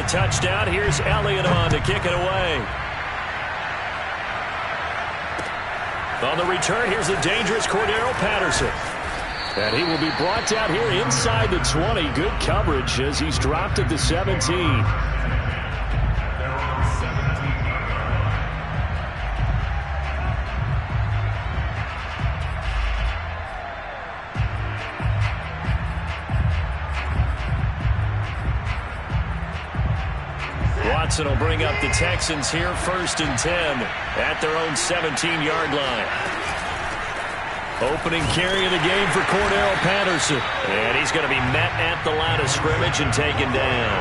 touchdown. Here's Elliott on to kick it away. On the return, here's the dangerous Cordero Patterson. And he will be brought down here inside the 20. Good coverage as he's dropped at the 17. Watson will bring up the Texans here 1st and 10 at their own 17-yard line. Opening carry of the game for Cordero Patterson. And he's going to be met at the line of scrimmage and taken down.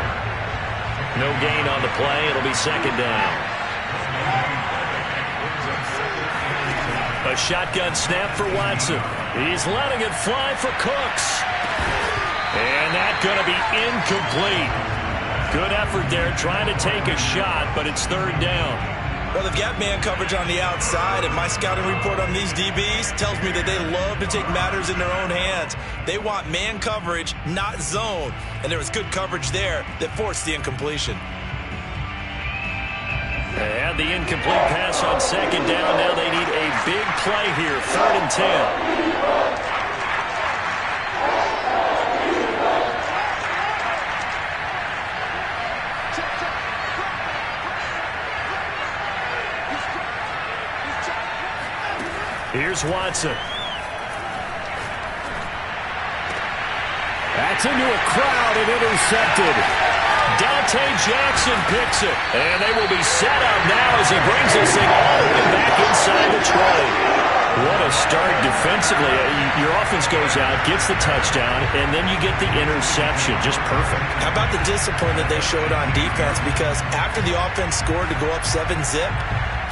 No gain on the play. It'll be 2nd down. A shotgun snap for Watson. He's letting it fly for Cooks. And that's going to be incomplete. Good effort there trying to take a shot, but it's 3rd down. Well, they've got man coverage on the outside, and my scouting report on these DBs tells me that they love to take matters in their own hands. They want man coverage, not zone. And there was good coverage there that forced the incompletion. They had the incomplete pass on 2nd down. Now they need a big play here, 3rd and 10. Here's Watson. That's into a crowd and intercepted. Dante Jackson picks it. And they will be set up now as he brings this thing all the way back inside the 20. What a start defensively. Your offense goes out, gets the touchdown, and then you get the interception. Just perfect. How about the discipline that they showed on defense? Because after the offense scored to go up 7-zip,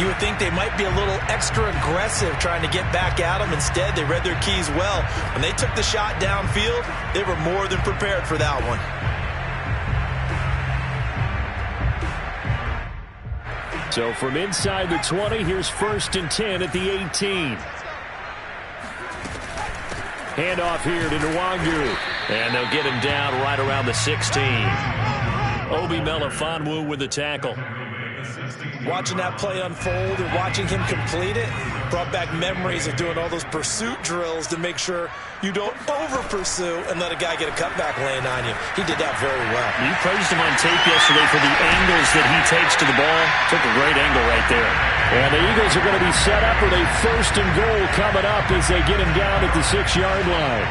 you would think they might be a little extra aggressive trying to get back at them. Instead, they read their keys well. When they took the shot downfield, they were more than prepared for that one. So from inside the 20, here's 1st and 10 at the 18. Handoff here to Nwangu. And they'll get him down right around the 16. Obi Melifonwu with the tackle. Watching that play unfold and watching him complete it brought back memories of doing all those pursuit drills to make sure you don't over-pursue and let a guy get a cutback lane on you. He did that very well. You praised him on tape yesterday for the angles that he takes to the ball. Took a great angle right there. And the Eagles are going to be set up with a 1st and goal coming up as they get him down at the 6-yard line.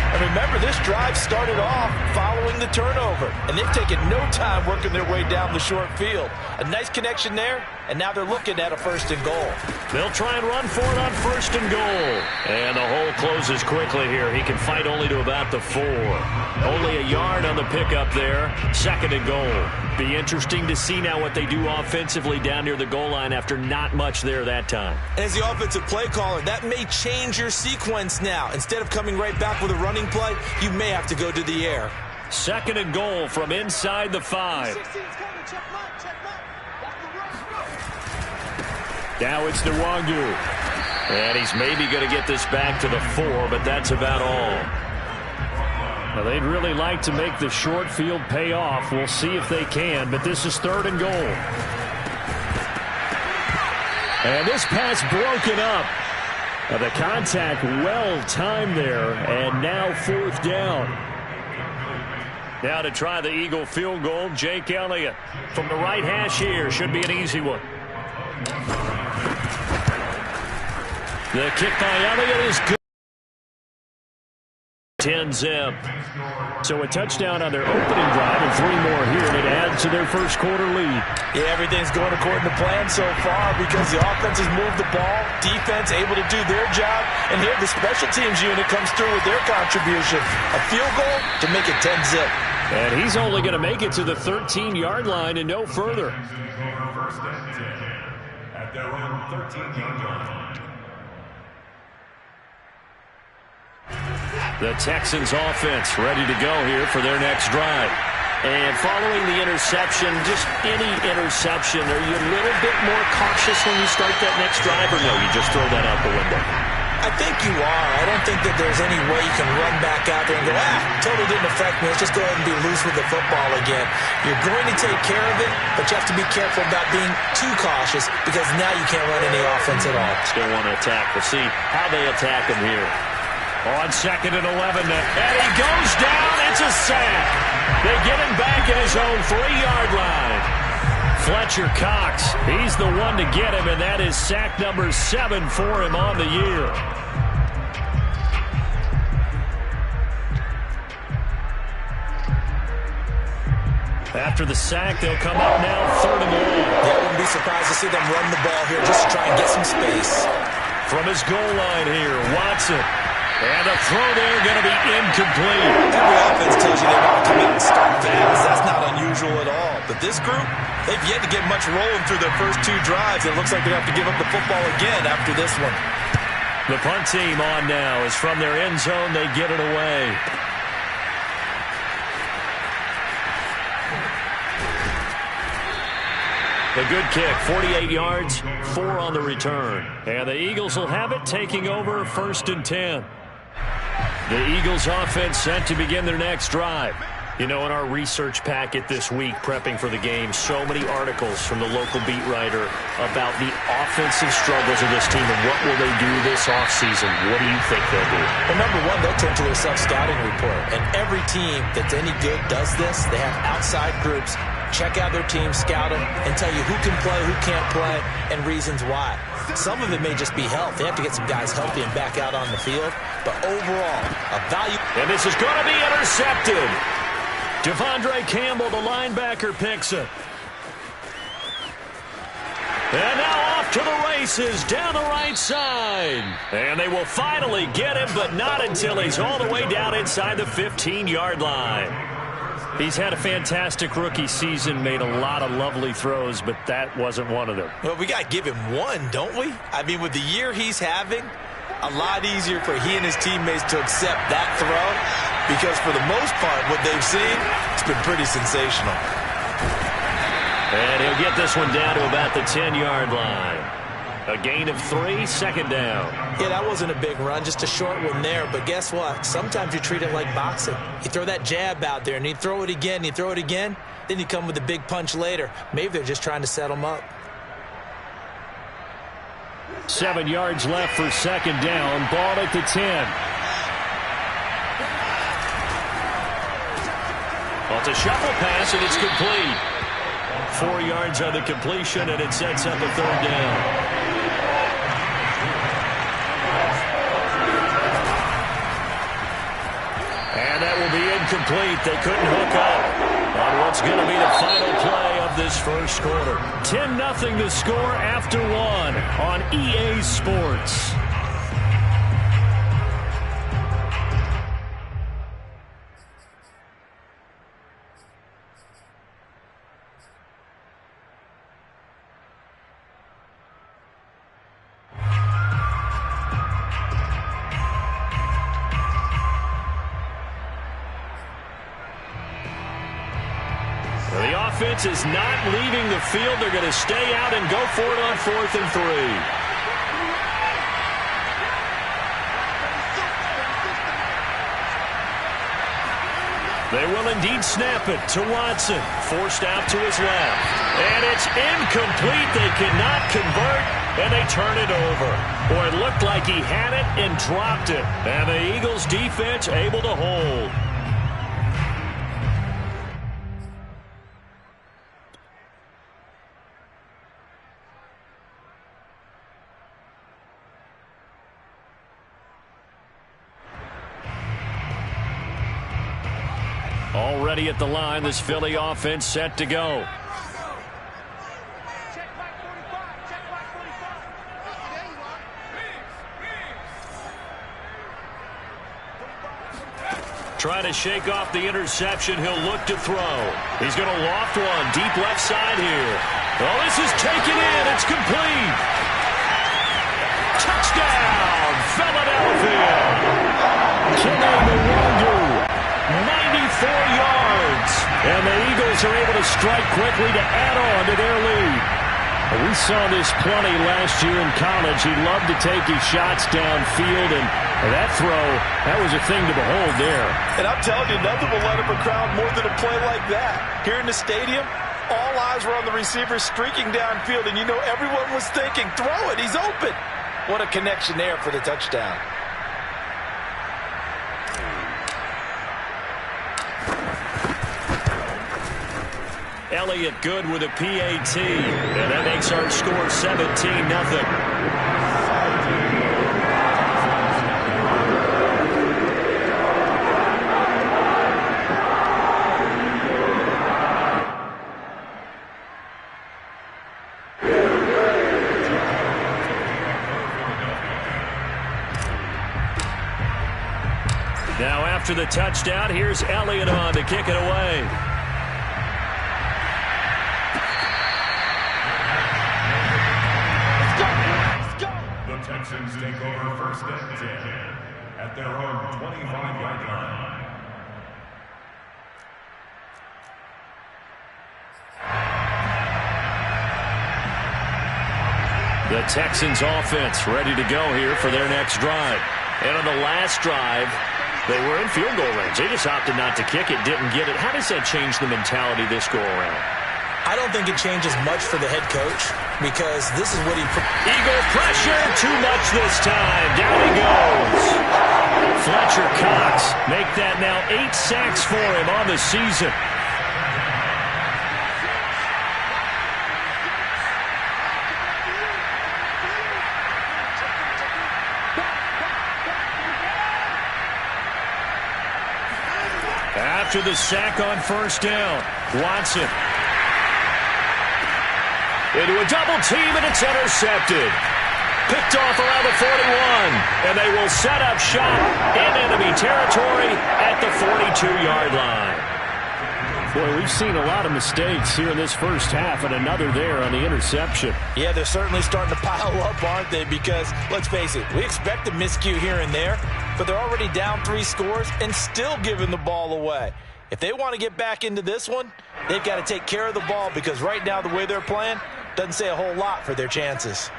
And remember, this drive started off following the turnover. And they've taken no time working their way down the short field. A nice connection there, and now they're looking at a 1st and goal. They'll try and run for it on 1st and goal. And the hole closes quickly here. He can fight only to about the 4. Only a yard on the pickup there. 2nd and goal. Be interesting to see now what they do offensively down near the goal line after not much there that time. As the offensive play caller, that may change your sequence now. Instead of coming right back with a running play, you may have to go to the air. 2nd and goal from inside the 5. Now it's Nwangu. And he's maybe going to get this back to the 4, but that's about all. Now, they'd really like to make the short field pay off. We'll see if they can, but this is 3rd and goal. And this pass broken up. The contact well timed there, and now 4th down. Now to try the Eagle field goal, Jake Elliott. From the right hash here, should be an easy one. The kick by Elliott is good. 10-zip. So a touchdown on their opening drive and 3 more here, and it adds to their first quarter lead. Yeah, everything's going according to plan so far because the offense has moved the ball, defense able to do their job, and here the special teams unit comes through with their contribution. A field goal to make it 10-zip. And he's only going to make it to the 13-yard line and no further. 1st and 10 at their own 13-yard line. The Texans offense ready to go here for their next drive. And following the interception, just any interception, are you a little bit more cautious when you start that next drive, or no, you just throw that out the window? I I think you are. I don't think that there's any way you can run back out there and go, totally didn't affect me. Let's just go ahead and be loose with the football again. You're going to take care of it, but you have to be careful about being too cautious because now you can't run any offense at all. Still want to attack. We'll see how they attack him here. On 2nd and 11, and he goes down. It's a sack. They get him back at his own 3-yard line. Fletcher Cox, he's the one to get him, and that is sack number 7 for him on the year. After the sack, they'll come up now 3rd and long. Yeah, I wouldn't be surprised to see them run the ball here just to try and get some space. From his goal line here, Watson. And the throw there going to be incomplete. Every offense tells you they want to come out and start fast. That's not unusual at all. But this group, they've yet to get much rolling through their first 2 drives. It looks like they have to give up the football again after this one. The punt team on now is from their end zone. They get it away. A good kick, 48 yards, 4 on the return. And the Eagles will have it, taking over 1st and 10. The Eagles offense set to begin their next drive. You know, in our research packet this week, prepping for the game, so many articles from the local beat writer about the offensive struggles of this team and what will they do this offseason. What do you think they'll do? Well, number one, they'll turn to their self-scouting report. And every team that's any good does this. They have outside groups. Check out their team, scout them, and tell you who can play, who can't play, and reasons why. Some of it may just be health. They have to get some guys healthy and back out on the field. But overall, a value. And this is going to be intercepted. Devondre Campbell, the linebacker, picks it. And now off to the races down the right side. And they will finally get him, but not until he's all the way down inside the 15-yard line. He's had a fantastic rookie season, made a lot of lovely throws, but that wasn't one of them. Well, we got to give him one, don't we? I mean, with the year he's having, a lot easier for he and his teammates to accept that throw because for the most part, what they've seen, it's been pretty sensational. And he'll get this one down to about the 10-yard line. A gain of 3, 2nd down. Yeah, that wasn't a big run, just a short one there. But guess what? Sometimes you treat it like boxing. You throw that jab out there, and you throw it again, you throw it again, then you come with a big punch later. Maybe they're just trying to set them up. 7 yards left for 2nd down. Ball at the 10. Well, it's a shuffle pass, and it's complete. 4 yards on the completion, and it sets up a 3rd down. And that will be incomplete. They couldn't hook up on what's going to be the final play of this first quarter. 10-0 the score after 1 on EA Sports. Offense is not leaving the field. They're going to stay out and go for it on 4th and 3. They will indeed snap it to Watson. Forced out to his left. And it's incomplete. They cannot convert, and they turn it over. Boy, it looked like he had it and dropped it. And the Eagles defense able to hold. Already at the line, this Philly offense set to go. Trying to shake off the interception. He'll look to throw. He's going to loft one deep left side here. Oh, this is taken in. It's complete. Touchdown, Philadelphia. Killing the Wagyu. 94 yards. And the Eagles are able to strike quickly to add on to their lead. We saw this plenty last year in college. He loved to take his shots downfield, and that throw, that was a thing to behold there. And I'm telling you, nothing will let up a crowd more than a play like that. Here in the stadium, all eyes were on the receiver streaking downfield, and you know everyone was thinking, throw it, he's open. What a connection there for the touchdown. Elliott good with a PAT, and that makes our score 17-0. Now after the touchdown, here's Elliott on to kick it away. Texans take over first and 10 at their own 25-yard line. The Texans offense ready to go here for their next drive. And on the last drive, they were in field goal range. They just opted not to kick it, didn't get it. How does that change the mentality this go around? I don't think it changes much for the head coach because this is what he... Eagle pressure, too much this time. Down he goes. Fletcher Cox make that now 8 sacks for him on the season. After the sack on first down, Watson into a double team, and it's intercepted. Picked off around the 41, and they will set up shop in enemy territory at the 42-yard line. Boy, we've seen a lot of mistakes here in this first half, and another there on the interception. Yeah, they're certainly starting to pile up, aren't they? Because, let's face it, we expect a miscue here and there, but they're already down 3 scores and still giving the ball away. If they want to get back into this one, they've got to take care of the ball because right now the way they're playing doesn't say a whole lot for their chances.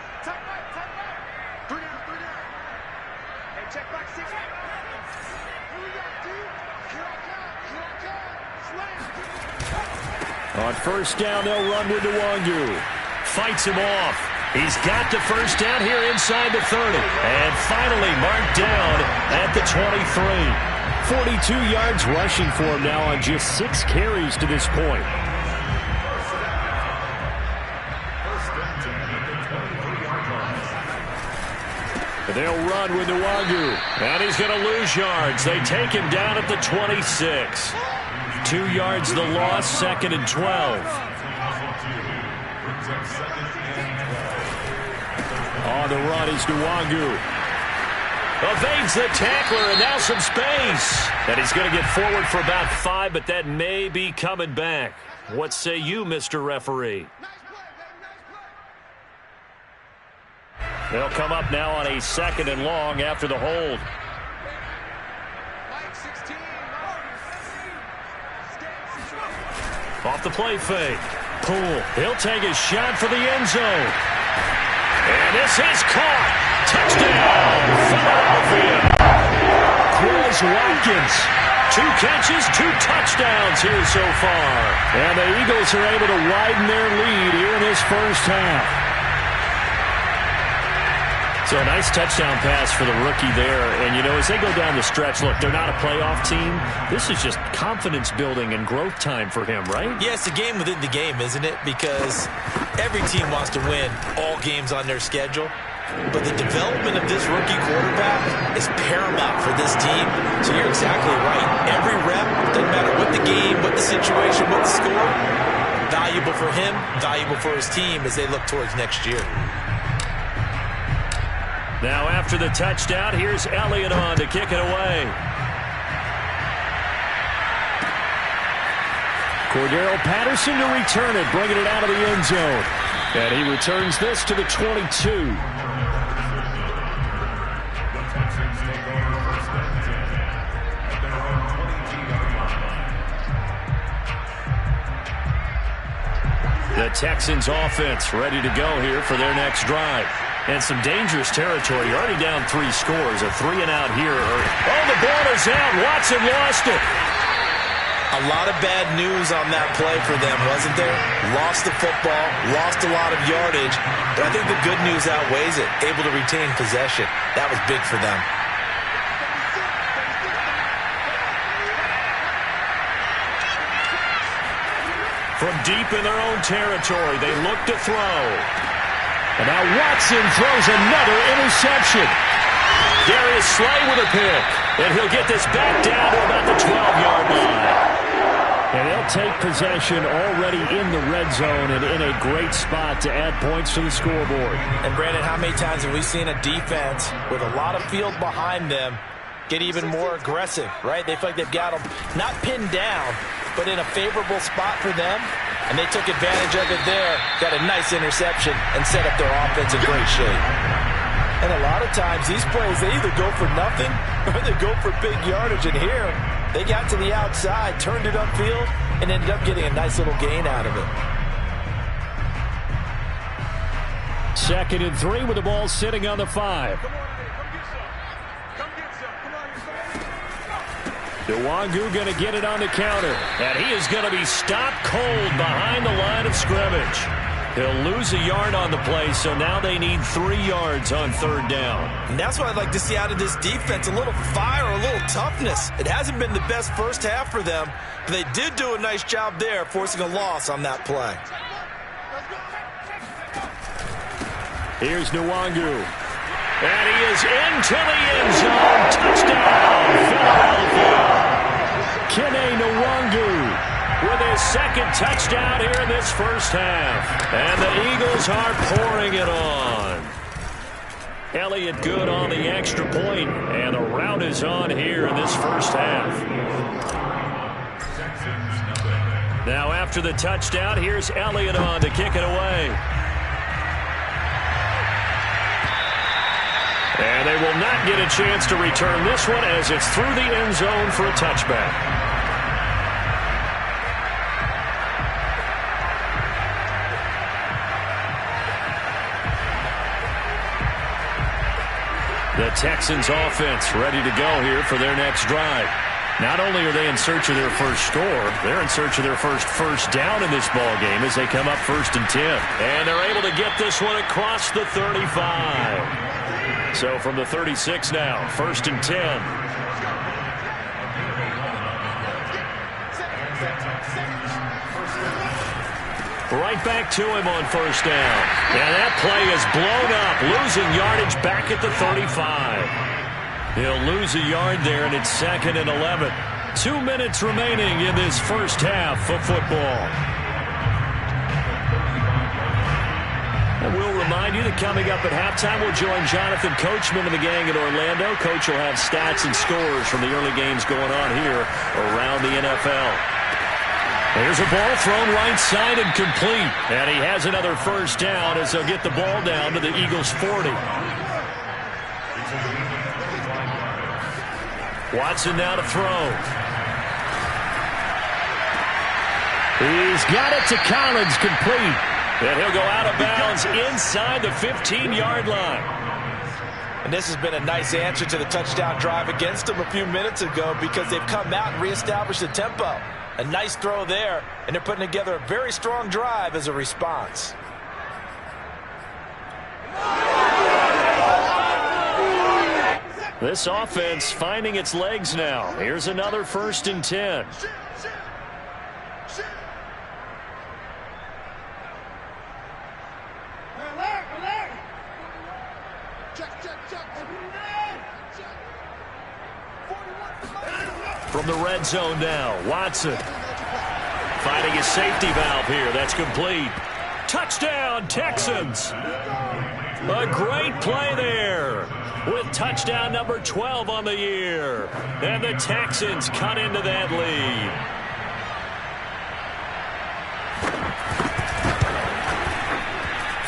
On first down, they'll run with Nwangu. Fights him off. He's got the first down here inside the 30. And finally marked down at the 23. 42 yards rushing for him now on just 6 carries to this point. They'll run with Nwangu. And he's going to lose yards. They take him down at the 26. 2 yards the loss, 2nd and 12. On the run is Nwangu. Evades the tackler, and now some space. And he's going to get forward for about 5, but that may be coming back. What say you, Mr. Referee? They'll come up now on a 2nd and long after the hold. Off the play fake. Poole, he'll take a shot for the end zone. And this is caught. Touchdown, Philadelphia. Quez Watkins. 2 catches, 2 touchdowns here so far. And the Eagles are able to widen their lead here in this first half. So a nice touchdown pass for the rookie there. And, you know, as they go down the stretch, look, they're not a playoff team. This is just confidence building and growth time for him, right? Yeah, it's a game within the game, isn't it? Because every team wants to win all games on their schedule. But the development of this rookie quarterback is paramount for this team. So you're exactly right. Every rep, doesn't matter what the game, what the situation, what the score, valuable for him, valuable for his team as they look towards next year. Now after the touchdown, here's Elliott on to kick it away. Cordero Patterson to return it, bringing it out of the end zone. And he returns this to the 22. The Texans offense ready to go here for their next drive. And some dangerous territory. You're already down 3 scores. A 3-and-out here. Oh, the ball is out. Watson lost it. A lot of bad news on that play for them, wasn't there? Lost the football, lost a lot of yardage, but I think the good news outweighs it. Able to retain possession. That was big for them. From deep in their own territory, they look to throw. And now Watson throws another interception. Darius Slay with a pick. And he'll get this back down to about the 12-yard line. And they'll take possession already in the red zone and in a great spot to add points to the scoreboard. And Brandon, how many times have we seen a defense with a lot of field behind them get even more aggressive, right? They feel like they've got them not pinned down, but in a favorable spot for them. And they took advantage of it there, got a nice interception, and set up their offense in great shape. And a lot of times, these plays, they either go for nothing or they go for big yardage. And here, they got to the outside, turned it upfield, and ended up getting a nice little gain out of it. 2nd and 3 with the ball sitting on the 5. Nwangu going to get it on the counter. And he is going to be stopped cold behind the line of scrimmage. He'll lose a yard on the play, so now they need 3 yards on 3rd down. And that's what I'd like to see out of this defense, a little fire, a little toughness. It hasn't been the best first half for them, but they did do a nice job there, forcing a loss on that play. Here's Nwangu. And he is into the end zone. Touchdown, Philadelphia. Kene Nwangu with his 2nd touchdown here in this first half. And the Eagles are pouring it on. Elliott good on the extra point, and the rout is on here in this first half. Now after the touchdown, here's Elliott on to kick it away. And they will not get a chance to return this one as it's through the end zone for a touchback. The Texans offense ready to go here for their next drive. Not only are they in search of their first score, they're in search of their first down in this ball game as they come up 1st and 10. And they're able to get this one across the 35. So from the 36 now, 1st and 10. Right back to him on 1st down. And that play is blown up, losing yardage back at the 35. He'll lose a yard there, and it's 2nd and 11. 2 minutes remaining in this first half of football. And we'll remind you that coming up at halftime, we'll join Jonathan Coachman and the gang in Orlando. Coach will have stats and scores from the early games going on here around the NFL. Here's a ball thrown right side and complete. And he has another 1st down as they'll get the ball down to the Eagles' 40. Watson now to throw. He's got it to Collins, complete. And he'll go out of bounds inside the 15-yard line. And this has been a nice answer to the touchdown drive against them a few minutes ago because they've come out and reestablished the tempo. A nice throw there, and they're putting together a very strong drive as a response. This offense finding its legs now. Here's another 1st and 10. From the red zone now, Watson finding his safety valve here. That's complete. Touchdown, Texans. A great play there with touchdown number 12 on the year. And the Texans cut into that lead.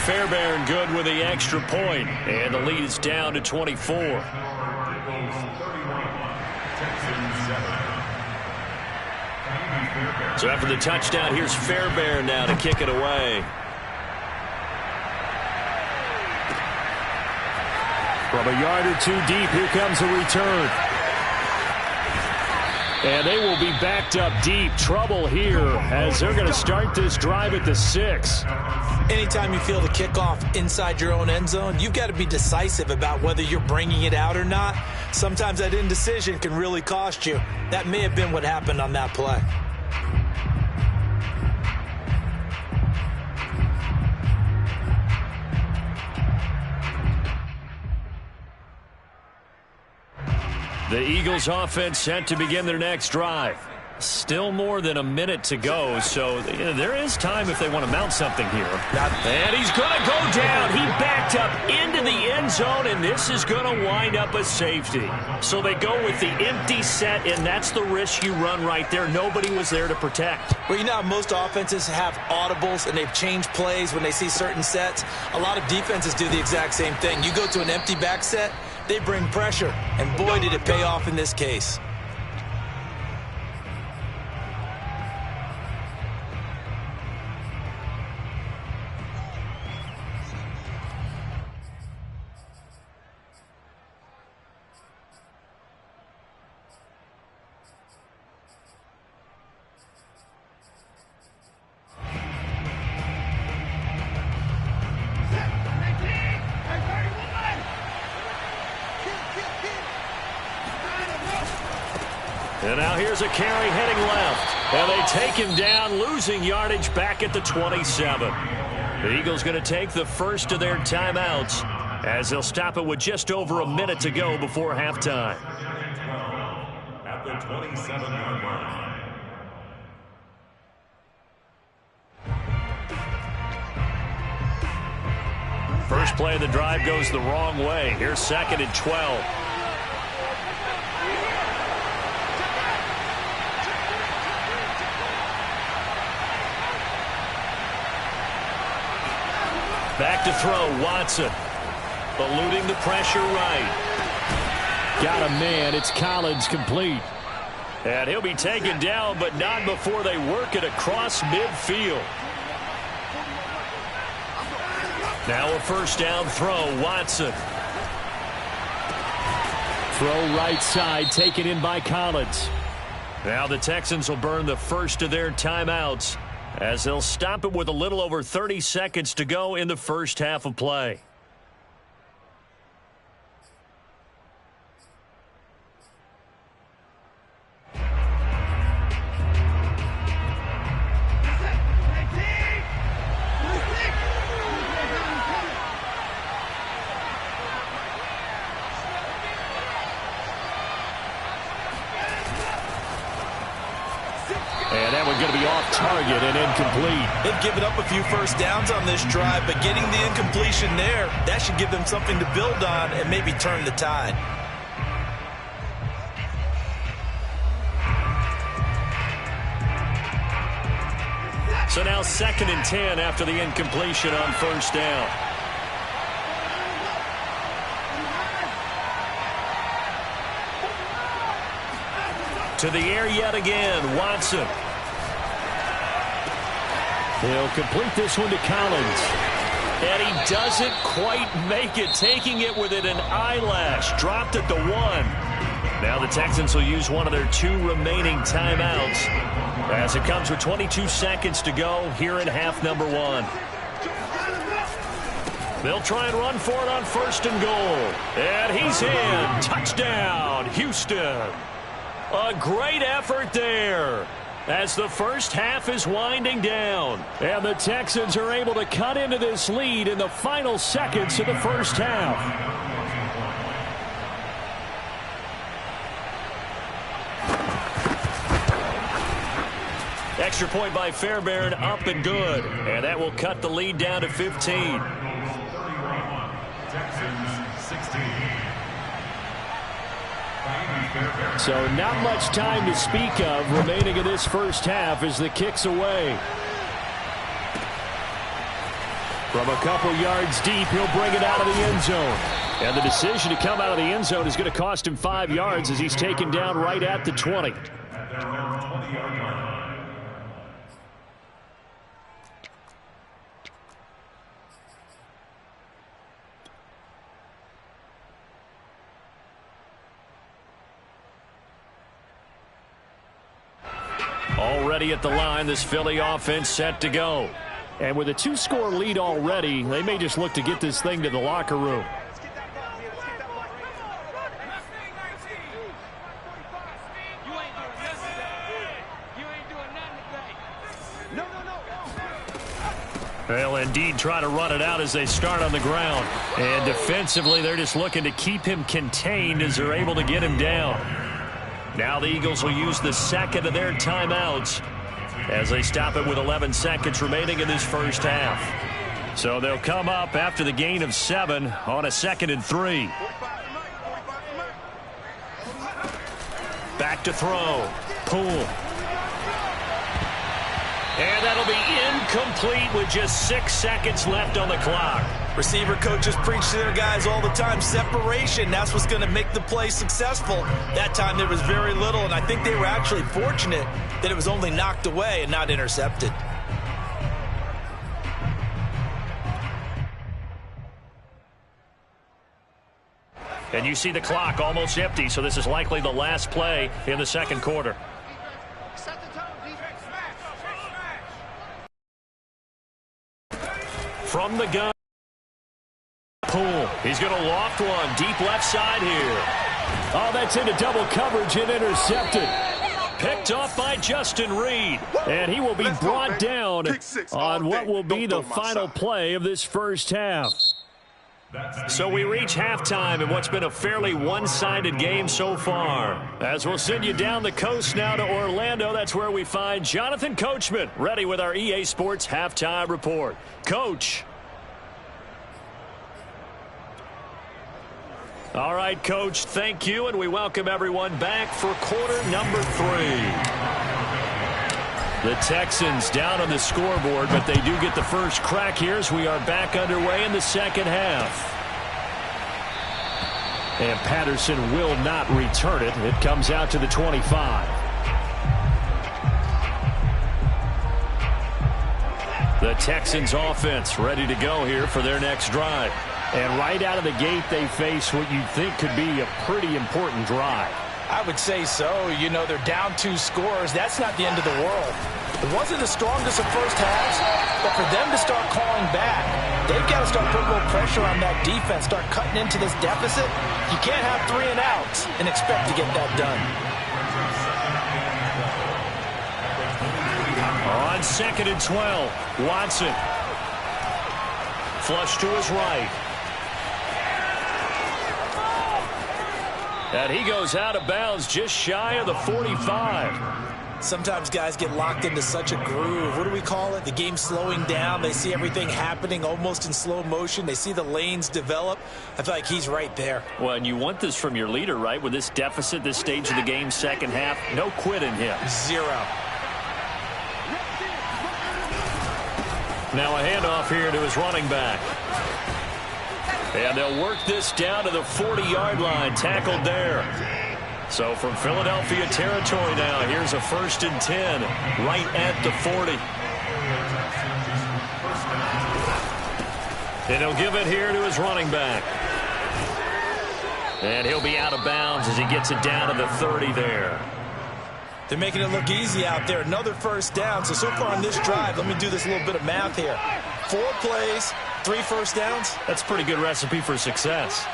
Fairbairn good with the extra point, and the lead is down to 24. So after the touchdown, here's Fairbairn now to kick it away. From a yard or two deep, here comes a return. And they will be backed up deep. Trouble here as they're going to start this drive at the 6. Anytime you feel the kickoff inside your own end zone, you've got to be decisive about whether you're bringing it out or not. Sometimes that indecision can really cost you. That may have been what happened on that play. The Eagles offense set to begin their next drive. Still more than a minute to go, so there is time if they want to mount something here. And he's going to go down. He backed up into the end zone, and this is going to wind up a safety. So they go with the empty set, and that's the risk you run right there. Nobody was there to protect. Well, you know how most offenses have audibles, and they've changed plays when they see certain sets. A lot of defenses do the exact same thing. You go to an empty back set, they bring pressure, and boy, did it pay off in this case. And now here's a carry heading left. And they take him down, losing yardage back at the 27. The Eagles going to take the first of their timeouts as they'll stop it with just over a minute to go before halftime. At the 27-yard line. First play of the drive goes the wrong way. Here's 2nd and 12. Back to throw, Watson. Eluding the pressure right. Got a man, it's Collins complete. And he'll be taken down, but not before they work it across midfield. Now a first down throw, Watson. Throw right side, taken in by Collins. Now the Texans will burn the first of their timeouts as they'll stop it with a little over 30 seconds to go in the first half of play. And that one's going to be off target and incomplete. They've given up a few first downs on this drive, but getting the incompletion there, that should give them something to build on and maybe turn the tide. So now 2nd and 10 after the incompletion on first down. To the air yet again, Watson. He'll complete this one to Collins. And he doesn't quite make it, taking it within an eyelash. Dropped at the 1. Now the Texans will use one of their 2 remaining timeouts as it comes with 22 seconds to go here in half number 1. They'll try and run for it on 1st and goal. And he's in. Touchdown, Houston. A great effort there as the first half is winding down. And the Texans are able to cut into this lead in the final seconds of the first half. Extra point by Fairbairn, up and good. And that will cut the lead down to 15. Texans 16. So not much time to speak of remaining in this first half as the kick's away. From a couple yards deep, he'll bring it out of the end zone. And the decision to come out of the end zone is going to cost him 5 yards as he's taken down right at the 20. At their own 20-yard line. ready at the line. This Philly offense set to go. And with a 2-score lead already, they may just look to get this thing to the locker room. They'll indeed try to run it out as they start on the ground. And defensively, they're just looking to keep him contained as they're able to get him down. Now the Eagles will use the second of their timeouts as they stop it with 11 seconds remaining in this first half. So they'll come up after the gain of 7 on a 2nd and 3. Back to throw. Poole. And that'll be incomplete with just 6 seconds left on the clock. Receiver coaches preach to their guys all the time. Separation, that's what's going to make the play successful. That time there was very little, and I think they were actually fortunate that it was only knocked away and not intercepted. And you see the clock almost empty, so this is likely the last play in the second quarter. From the gun, Poole. He's going to loft one deep left side here. Oh, that's into double coverage and intercepted. Picked off by Justin Reed. And he will be brought down on what will be the final play of this first half. So we reach halftime in what's been a fairly one-sided game so far. As we'll send you down the coast now to Orlando, that's where we find Jonathan Coachman ready with our EA Sports Halftime Report. Coach. All right, Coach, thank you, and we welcome everyone back for quarter number 3. The Texans down on the scoreboard, but they do get the first crack here as we are back underway in the second half. And Patterson will not return it. It comes out to the 25. The Texans offense ready to go here for their next drive. And right out of the gate, they face what you'd think could be a pretty important drive. I would say so. You know, they're down 2 scores. That's not the end of the world. It wasn't the strongest of first halves, but for them to start calling back, they've got to start putting a little pressure on that defense, start cutting into this deficit. You can't have 3 and outs and expect to get that done. On 2nd and 12, Watson. Flush to his right. And he goes out of bounds just shy of the 45. Sometimes guys get locked into such a groove. What do we call it? The game slowing down. They see everything happening almost in slow motion. They see the lanes develop. I feel like he's right there. Well, and you want this from your leader, right? With this deficit, this stage of the game, second half, no quit in him. 0. Now a handoff here to his running back. And they'll work this down to the 40-yard line, tackled there. So from Philadelphia territory now, here's a 1st and 10, right at the 40. And he'll give it here to his running back. And he'll be out of bounds as he gets it down to the 30 there. They're making it look easy out there. Another first down. So far on this drive, let me do this little bit of math here. 4 plays, 3 first downs. That's a pretty good recipe for success.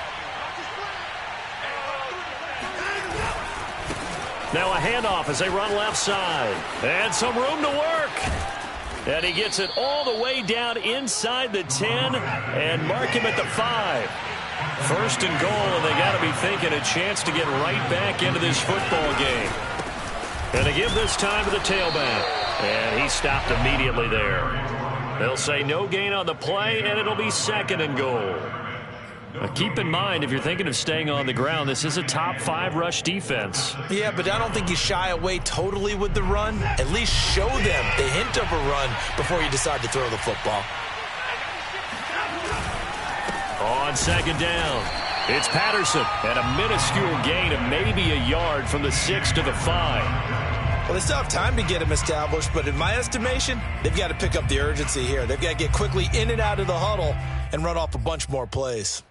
Now a handoff as they run left side. And some room to work. And he gets it all the way down inside the 10 and mark him at the 5. 1st and goal, and they got to be thinking a chance to get right back into this football game. And they give this time to the tailback. And he stopped immediately there. They'll say no gain on the play, and it'll be 2nd and goal. Now keep in mind, if you're thinking of staying on the ground, this is a top 5 rush defense. Yeah, but I don't think you shy away totally with the run. At least show them the hint of a run before you decide to throw the football. On 2nd down, it's Patterson at a minuscule gain of maybe a yard from the 6 to the 5. Well, they still have time to get him established, but in my estimation, they've got to pick up the urgency here. They've got to get quickly in and out of the huddle and run off a bunch more plays.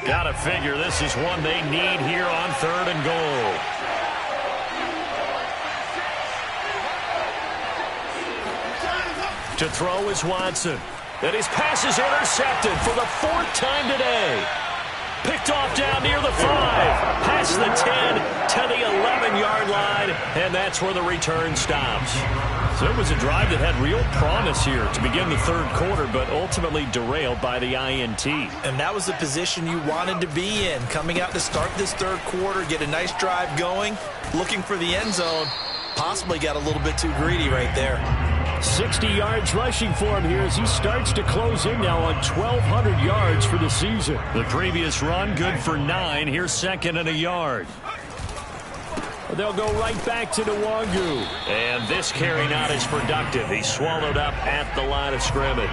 Gotta figure this is one they need here on 3rd and goal. To throw is Watson. And his pass is intercepted for the 4th time today. Picked off down near the 5. Past the 10 to the 11-yard line. And that's where the return stops. So it was a drive that had real promise here to begin the 3rd quarter, but ultimately derailed by the INT. And that was the position you wanted to be in. Coming out to start this 3rd quarter, get a nice drive going, looking for the end zone. Possibly got a little bit too greedy right there. 60 yards rushing for him here as he starts to close in now on 1,200 yards for the season. The previous run, good for 9. Here's 2nd and a yard. They'll go right back to Nwangu. And this carry not as productive. He's swallowed up at the line of scrimmage.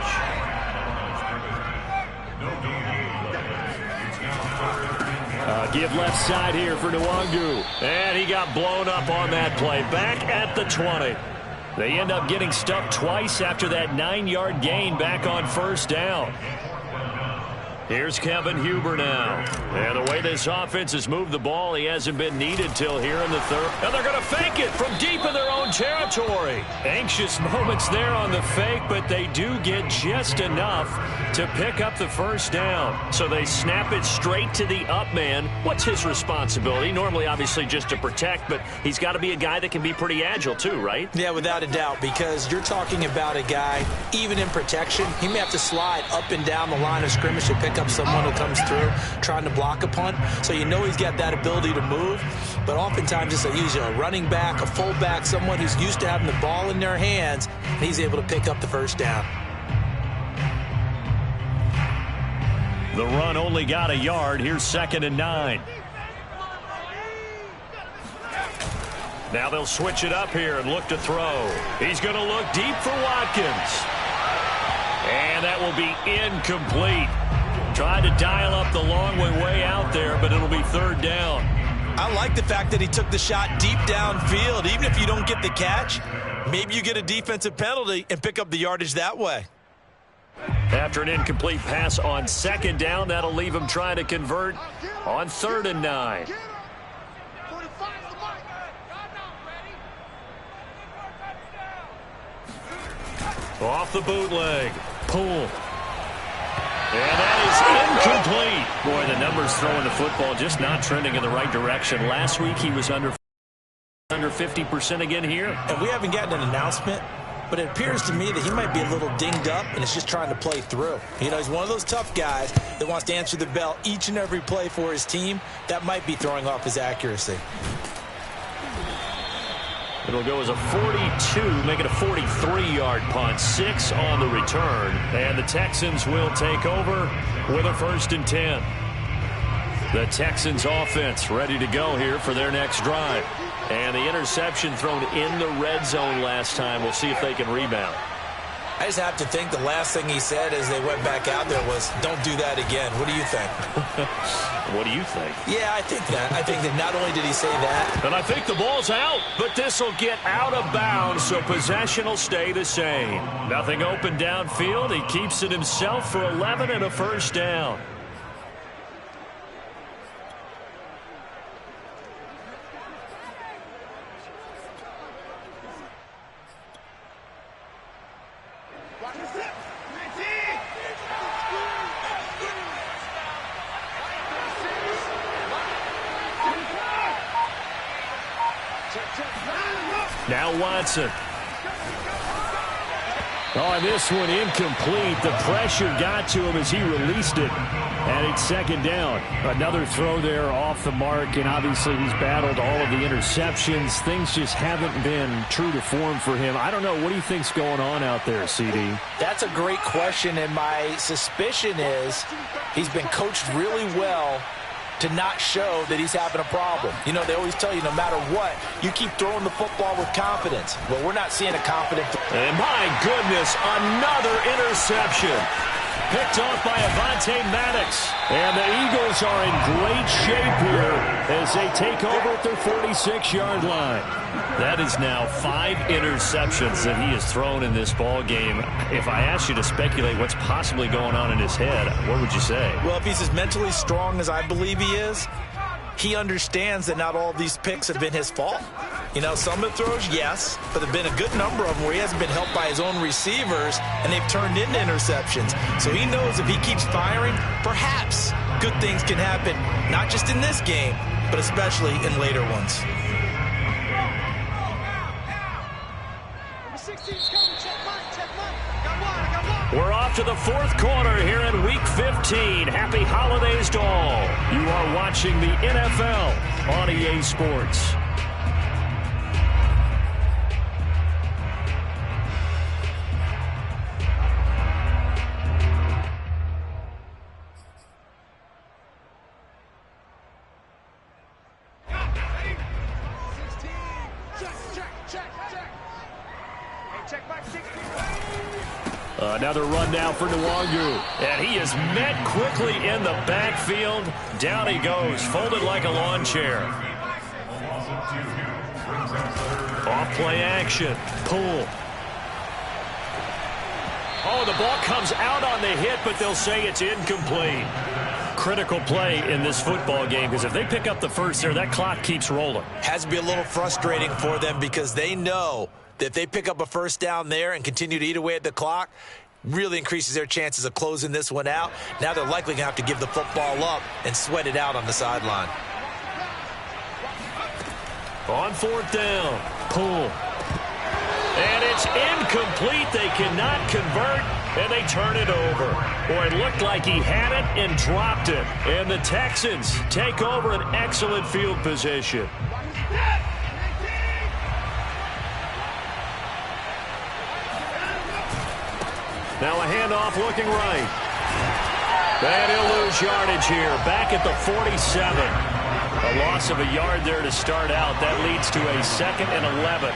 Give left side here for Nwangu. And he got blown up on that play. Back at the 20. They end up getting stuffed twice after that 9-yard gain back on 1st down. Here's Kevin Huber now. And the way this offense has moved the ball, he hasn't been needed till here in the 3rd. And they're going to fake it from deep in their own territory. Anxious moments there on the fake, but they do get just enough to pick up the 1st down. So they snap it straight to the up man. What's his responsibility? Normally, obviously, just to protect, but he's got to be a guy that can be pretty agile too, right? Yeah, without a doubt, because you're talking about a guy, even in protection, he may have to slide up and down the line of scrimmage to pick up someone who comes through trying to block a punt. So you know he's got that ability to move. But oftentimes it's usually a running back, a fullback, someone who's used to having the ball in their hands, and he's able to pick up the 1st down. The run only got a yard. Here's 2nd and 9. Now they'll switch it up here and look to throw. He's going to look deep for Watkins. And that will be incomplete. Tried to dial up the long way out there, but it'll be 3rd down. I like the fact that he took the shot deep downfield. Even if you don't get the catch, maybe you get a defensive penalty and pick up the yardage that way. After an incomplete pass on 2nd down, that'll leave him trying to convert on 3rd and 9. Off the bootleg. Pull. And that is incomplete. Boy, the numbers throwing the football just not trending in the right direction. Last week he was under 50% again here. And we haven't gotten an announcement, but it appears to me that he might be a little dinged up and is just trying to play through. You know, he's one of those tough guys that wants to answer the bell each and every play for his team. That might be throwing off his accuracy. It'll go as a 42, make it a 43-yard punt. 6 on the return. And the Texans will take over with a 1st and 10. The Texans offense ready to go here for their next drive. And the interception thrown in the red zone last time. We'll see if they can rebound. I just have to think the last thing he said as they went back out there was, don't do that again. What do you think? What do you think? Yeah, I think that. I think that not only did he say that. And I think the ball's out, but this will get out of bounds, so possession will stay the same. Nothing open downfield. He keeps it himself for 11 and a 1st down. Now Watson. Oh, and this one incomplete. The pressure got to him as he released it. And it's 2nd down. Another throw there off the mark, and obviously he's battled all of the interceptions. Things just haven't been true to form for him. I don't know. What do you think's going on out there, CD? That's a great question, and my suspicion is he's been coached really well to not show that he's having a problem. You know, they always tell you no matter what, you keep throwing the football with confidence. Well, we're not seeing a confident. And my goodness, another interception. Picked off by Avonte Maddox. And the Eagles are in great shape here as they take over at their 46-yard line. That is now 5 interceptions that he has thrown in this ball game. If I asked you to speculate what's possibly going on in his head, what would you say? Well, if he's as mentally strong as I believe he is, he understands that not all of these picks have been his fault. You know, some of the throws, yes, but there have been a good number of them where he hasn't been helped by his own receivers, and they've turned into interceptions. So he knows if he keeps firing, perhaps good things can happen, not just in this game, but especially in later ones. We're off to the fourth quarter here in Week 15. Happy holidays to all. You are watching the NFL on EA Sports. Another run now for Nwangu. And he is met quickly in the backfield. Down he goes, folded like a lawn chair. Off play action. Pull. Oh, the ball comes out on the hit, but they'll say it's incomplete. Critical play in this football game, because if they pick up the first there, that clock keeps rolling. Has to be a little frustrating for them because they know that if they pick up a first down there and continue to eat away at the clock, really increases their chances of closing this one out. Now they're likely going to have to give the football up and sweat it out on the sideline. On fourth down, pull. And it's incomplete. They cannot convert, and they turn it over. Boy, it looked like he had it and dropped it. And the Texans take over an excellent field position. Now a handoff looking right. And he'll lose yardage here. Back at the 47. A loss of a yard there to start out. That leads to a 2nd and 11.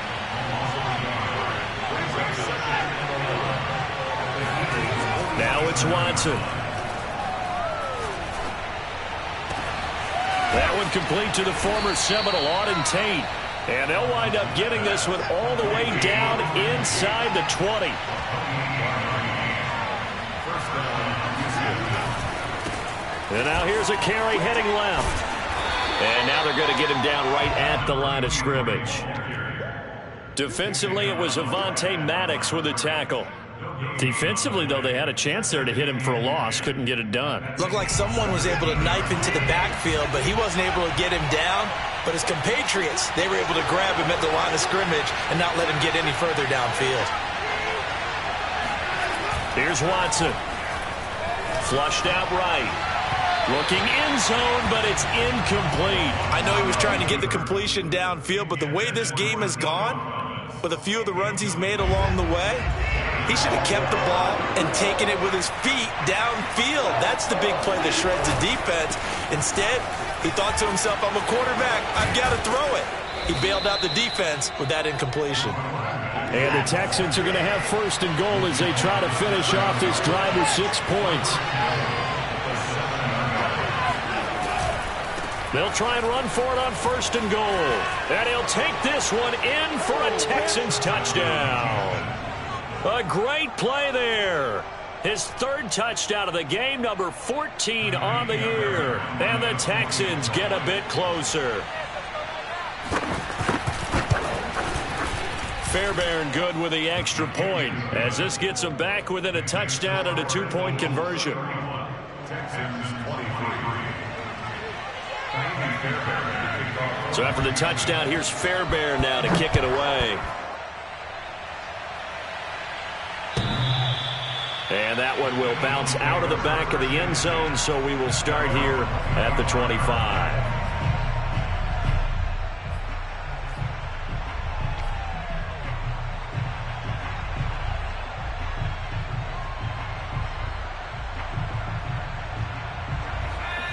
Now it's Watson. That one complete to the former Seminole, Auden Tate. And they'll wind up getting this one all the way down inside the 20. And now here's a carry heading left. And now they're going to get him down right at the line of scrimmage. Defensively, it was Avonte Maddox with a tackle. Defensively, though, they had a chance there to hit him for a loss. Couldn't get it done. Looked like someone was able to knife into the backfield, but he wasn't able to get him down. But his compatriots, they were able to grab him at the line of scrimmage and not let him get any further downfield. Here's Watson. Flushed out right. Looking in zone, but it's incomplete. I know he was trying to get the completion downfield, but the way this game has gone, with a few of the runs he's made along the way, he should have kept the ball and taken it with his feet downfield. That's the big play that shreds the defense. Instead, he thought to himself, I'm a quarterback, I've got to throw it. He bailed out the defense with that incompletion. And the Texans are going to have 1st and goal as they try to finish off this drive with 6 points. They'll try and run for it on 1st and goal. And he'll take this one in for a Texans touchdown. A great play there. His 3rd touchdown of the game, number 14 on the year. And the Texans get a bit closer. Fairbairn good with the extra point, as this gets them back within a touchdown and a 2-point conversion. So after the touchdown, here's Fairbairn now to kick it away. And that one will bounce out of the back of the end zone, so we will start here at the 25.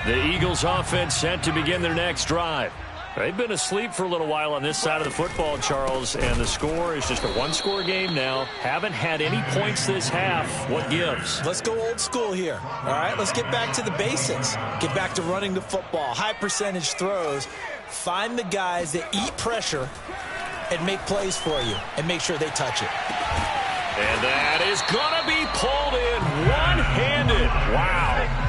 The Eagles offense set to begin their next drive. They've been asleep for a little while on this side of the football, Charles, and the score is just a 1-score game now. Haven't had any points this half. What gives? Let's go old school here. All right, let's get back to the basics. Get back to running the football, high percentage throws. Find the guys that eat pressure and make plays for you and make sure they touch it. And that is going to be pulled in one-handed. Wow.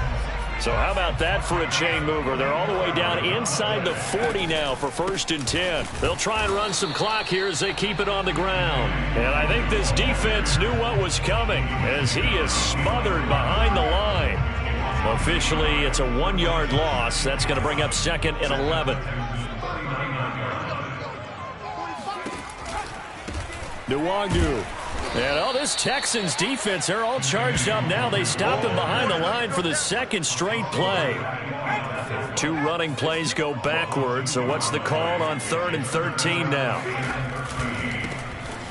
So how about that for a chain mover? They're all the way down inside the 40 now for 1st and 10. They'll try and run some clock here as they keep it on the ground. And I think this defense knew what was coming as he is smothered behind the line. Officially, it's a 1-yard loss. That's going to bring up 2nd and 11. Nwangu. And this Texans defense, they're all charged up now. They stop him behind the line for the 2nd straight play. 2 running plays go backwards. So what's the call on 3rd and 13 now?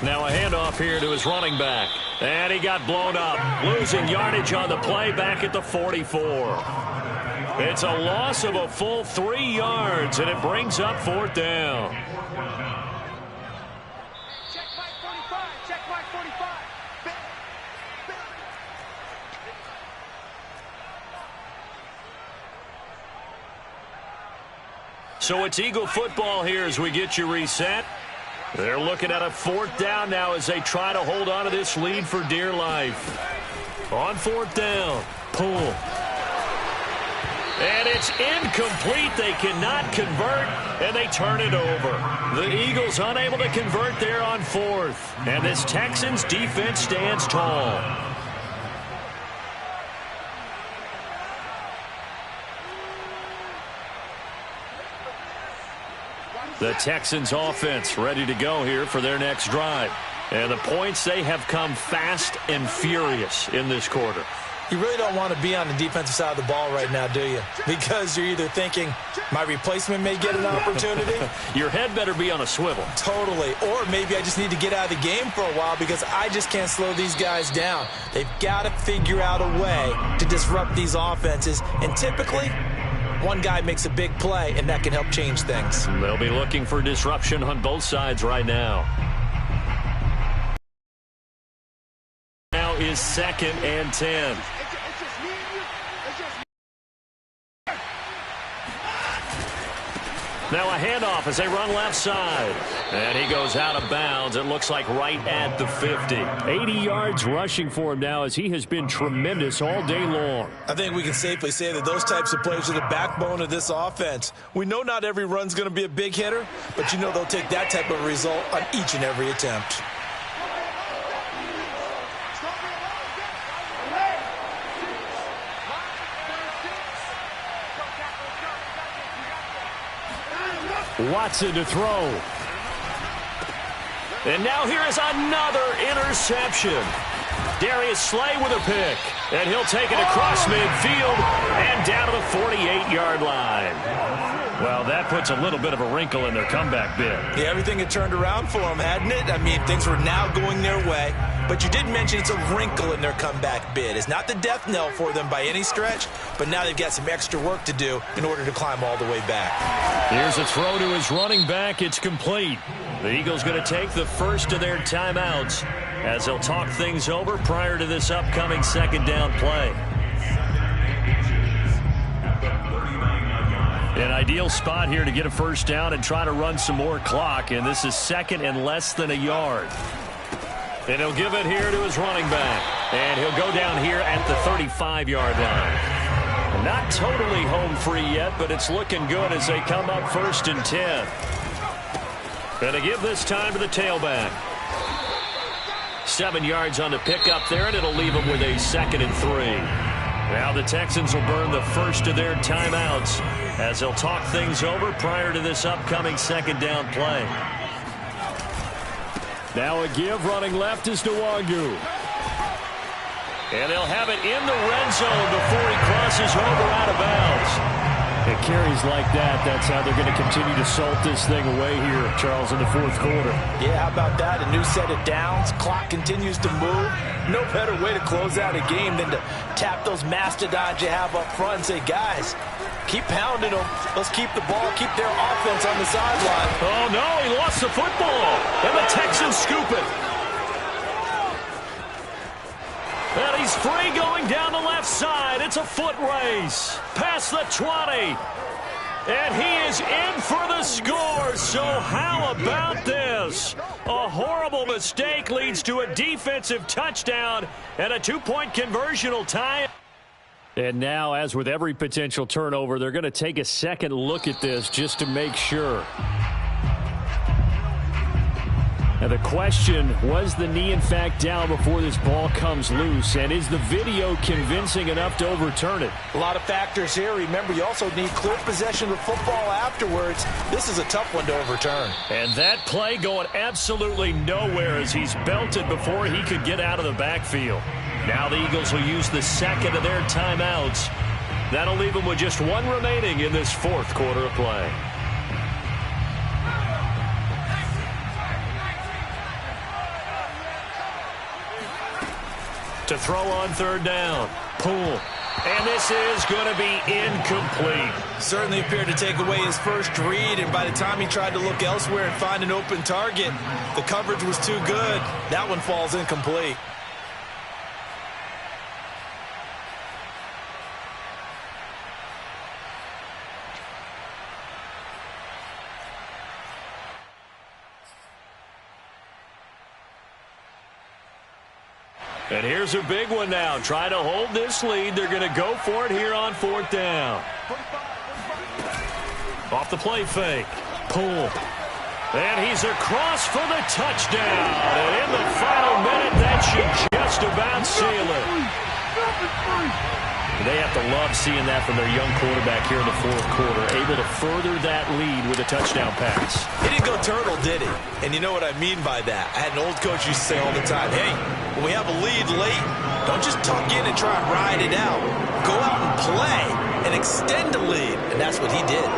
Now a handoff here to his running back. And he got blown up. Losing yardage on the play back at the 44. It's a loss of a full 3 yards, and it brings up 4th down. So it's Eagle football here as we get you reset. They're looking at a 4th down now as they try to hold on to this lead for dear life. On 4th down, pull. And it's incomplete. They cannot convert, and they turn it over. The Eagles unable to convert there on 4th. And this Texans defense stands tall. The Texans offense ready to go here for their next drive. And the points, they have come fast and furious in this quarter. You really don't want to be on the defensive side of the ball right now, do you? Because you're either thinking, my replacement may get an opportunity. Your head better be on a swivel. Totally. Or maybe I just need to get out of the game for a while because I just can't slow these guys down. They've got to figure out a way to disrupt these offenses. And typically, one guy makes a big play, and that can help change things. They'll be looking for disruption on both sides right now. Now is 2nd and 10. Now a handoff as they run left side. And he goes out of bounds. It looks like right at the 50. 80 yards rushing for him now as he has been tremendous all day long. I think we can safely say that those types of plays are the backbone of this offense. We know not every run's going to be a big hitter, but you know they'll take that type of result on each and every attempt. Watson to throw. And now here is another interception. Darius Slay with a pick. And he'll take it across midfield and down to the 48-yard line. Well, that puts a little bit of a wrinkle in their comeback bid. Yeah, everything had turned around for them, hadn't it? I mean, things were now going their way. But you did mention it's a wrinkle in their comeback bid. It's not the death knell for them by any stretch, but now they've got some extra work to do in order to climb all the way back. Here's a throw to his running back. It's complete. The Eagles going to take the first of their timeouts as they'll talk things over prior to this upcoming 2nd down play. An ideal spot here to get a 1st down and try to run some more clock, and this is 2nd and less than a yard. And he'll give it here to his running back. And he'll go down here at the 35-yard line. Not totally home free yet, but it's looking good as they come up 1st and 10. And they give this time to the tailback. 7 yards on the pickup there, and it'll leave them with a 2nd and 3. Now the Texans will burn the first of their timeouts as they'll talk things over prior to this upcoming 2nd down play. Now a give running left is Nwangu. And they'll have it in the red zone before he crosses over out of bounds. It carries like that. That's how they're going to continue to salt this thing away here, Charles, in the 4th quarter. Yeah, how about that? A new set of downs. Clock continues to move. No better way to close out a game than to tap those mastodons you have up front and say, guys, keep pounding them. Let's keep the ball, keep their offense on the sideline. Oh, no, he lost the football. And the Texans scoop it. And he's free going down the left side. It's a foot race. Past the 20. And he is in for the score. So how about this? A horrible mistake leads to a defensive touchdown. And a 2-point conversion will tie it. And now, as with every potential turnover, they're going to take a second look at this just to make sure. Now the question, was the knee in fact down before this ball comes loose? And is the video convincing enough to overturn it? A lot of factors here. Remember, you also need clear possession of football afterwards. This is a tough one to overturn. And that play going absolutely nowhere as he's belted before he could get out of the backfield. Now the Eagles will use the second of their timeouts. That'll leave them with just one remaining in this fourth quarter of play. To throw on third down. Pull. And this is going to be incomplete. Certainly appeared to take away his first read, and by the time he tried to look elsewhere and find an open target, the coverage was too good. That one falls incomplete. And here's a big one now. Trying to hold this lead. They're going to go for it here on fourth down. Off the play fake. Pull. And he's across for the touchdown. And in the final minute, that should just about seal it. They have to love seeing that from their young quarterback here in the fourth quarter, able to further that lead with a touchdown pass. He didn't go turtle, did he? And you know what I mean by that. I had an old coach used to say all the time, hey, when we have a lead late, don't just tuck in and try and ride it out. Go out and play and extend the lead. And that's what he did.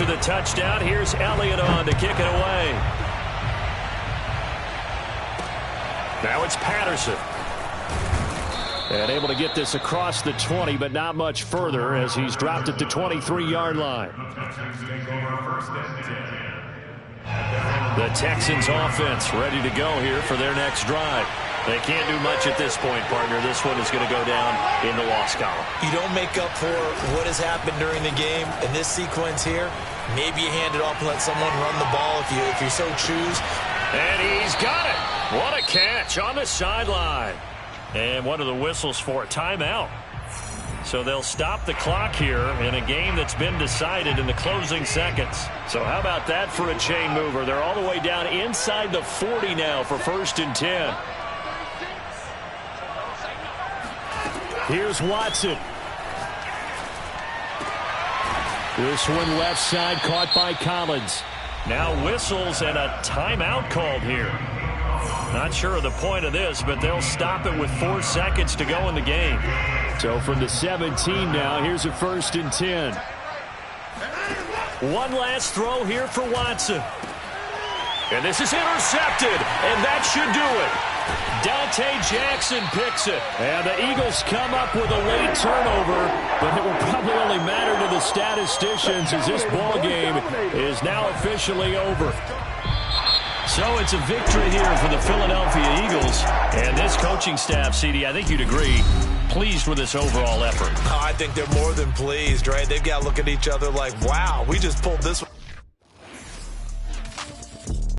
After the touchdown, here's Elliott on to kick it away. Now it's Patterson. And able to get this across the 20, but not much further as he's dropped it to 23-yard line. The Texans offense ready to go here for their next drive. They can't do much at this point, partner. This one is going to go down in the loss column. You don't make up for what has happened during the game in this sequence here. Maybe you hand it off and let someone run the ball if you so choose. And he's got it. What a catch on the sideline. And one of the whistles for a timeout. So they'll stop the clock here in a game that's been decided in the closing seconds. So how about that for a chain mover? They're all the way down inside the 40 now for 1st and 10. Here's Watson. This one left side caught by Collins. Now whistles and a timeout called here. Not sure of the point of this, but they'll stop it with 4 seconds to go in the game. So from the 17 now, here's a 1st and 10. One last throw here for Watson. And this is intercepted, and that should do it. Dante Jackson picks it. And the Eagles come up with a late turnover, but it will probably only matter to the statisticians as this ball game is now officially over. So it's a victory here for the Philadelphia Eagles. And this coaching staff, CD, I think you'd agree, pleased with this overall effort. I think they're more than pleased, right? They've got to look at each other like, wow, we just pulled this one.